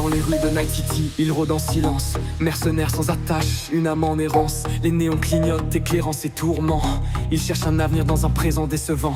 dans les rues de Night City, il rôde en silence. Mercenaire sans attache, une âme en errance. Les néons clignotent, éclairant ses tourments. Il cherche un avenir dans un présent décevant.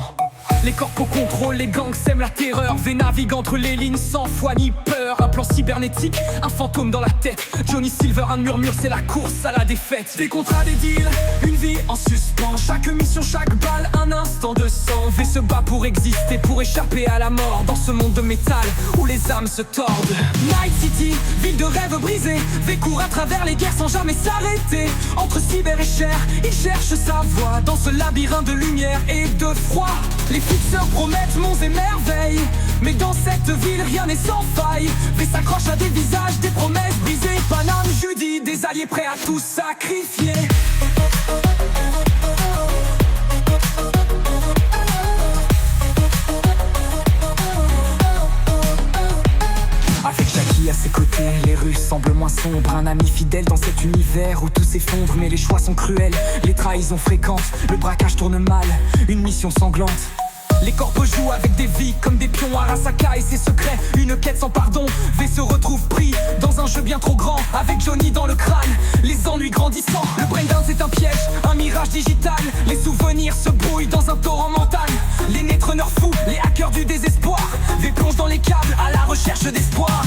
Les corpos contrôlent, les gangs sèment la terreur. V navigue entre les lignes sans foi ni peur. Un plan cybernétique, un fantôme dans la tête. Johnny Silver, un murmure, c'est la course à la défaite. Des contrats, des deals, une vie en suspens. Chaque mission, chaque balle, un instant de sang. V se bat pour exister, pour échapper à la mort. Dans ce monde de métal où les âmes se tordent. Night City, ville de rêves brisés. V court à travers les guerres sans jamais s'arrêter. Entre cyber et chair, il cherche sa voie. Dans ce labyrinthe de lumière et de froid. Les fixeurs promettent monts et merveilles, mais dans cette ville rien n'est sans faille. V s'accroche à des visages, des promesses brisées. Paname, Judy, des alliés prêts à tout sacrifier. Avec Jackie à ses côtés, les rues semblent moins sombres. Un ami fidèle dans cet univers où tout s'effondre. Mais les choix sont cruels, les trahisons fréquentes. Le braquage tourne mal, une mission sanglante. Les corpos jouent avec des vies comme des pions. Arasaka et ses secrets, une quête sans pardon. V se retrouve pris dans un jeu bien trop grand. Avec Johnny dans le crâne, les ennuis grandissants. Le braindance c'est un piège, un mirage digital. Les souvenirs se brouillent dans un torrent mental. Les netrunners fous, les hackers du désespoir. V plonge dans les câbles à la recherche d'espoir.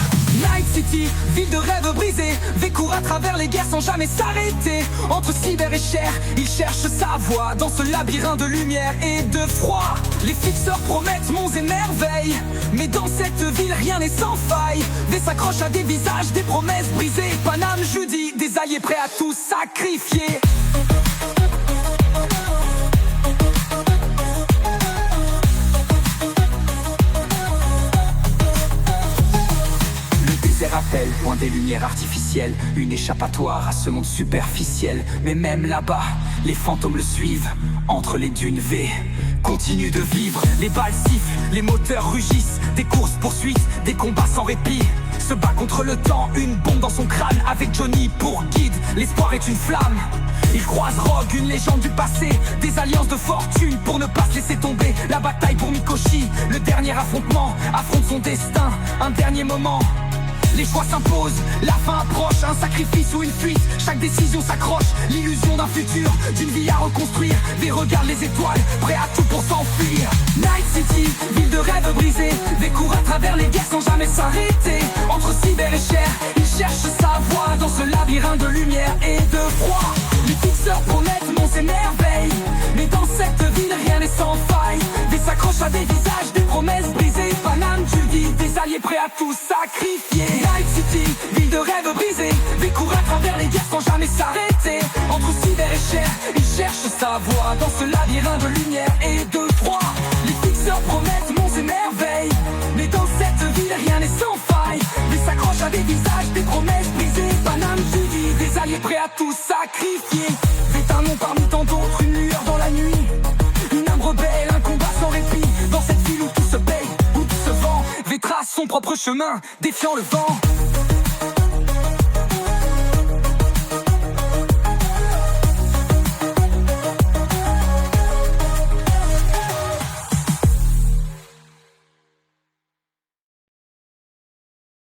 Night City, ville de rêves brisés. V court à travers les guerres sans jamais s'arrêter. Entre cyber et chair, il cherche sa voie. Dans ce labyrinthe de lumière et de froid. Les fixeurs promettent monts et merveilles, mais dans cette ville rien n'est sans faille. V s'accroche à des visages, des promesses brisées. Paname, Judy, des alliés prêts à tout sacrifier. Appel, loin des lumières artificielles, une échappatoire à ce monde superficiel. Mais même là-bas, les fantômes le suivent. Entre les dunes, V continue de vivre. Les balles sifflent, les moteurs rugissent. Des courses poursuites, des combats sans répit. Se bat contre le temps, une bombe dans son crâne. Avec Johnny pour guide, l'espoir est une flamme. Il croise Rogue, une légende du passé. Des alliances de fortune pour ne pas se laisser tomber. La bataille pour Mikoshi, le dernier affrontement. Affronte son destin, un dernier moment. Les choix s'imposent, la fin approche. Un sacrifice ou une fuite, chaque décision s'accroche. L'illusion d'un futur, d'une vie à reconstruire. V regarde les étoiles, prêt à tout pour s'enfuir. Night City, ville de rêves brisés. V court à travers les guerres sans jamais s'arrêter. Entre cyber et chair, il cherche sa voie. Dans ce labyrinthe de lumière et de froid. Les fixeurs promettent monts et merveilles, mais dans cette ville rien n'est sans faille. V s'accroche à des visages, des promesses brisées. Paname, Judy, des alliés prêts à tout sacrifier. Night City, ville de rêves brisés. V court à travers les guerres sans jamais s'arrêter. Entre cyber et chair, il cherche sa voie. Dans ce labyrinthe de lumière et de froid. Les fixeurs promettent monts et merveilles, mais dans cette ville rien n'est sans faille. V s'accroche à des visages, des promesses brisées. Paname, Judy, des alliés prêts à tout sacrifier. V est un nom parmi tant d'autres, une lueur dans la nuit. Une âme rebelle, un combat sans répit. Dans cette ville où tout se paye, où tout se vend, V trace son propre chemin, défiant le vent.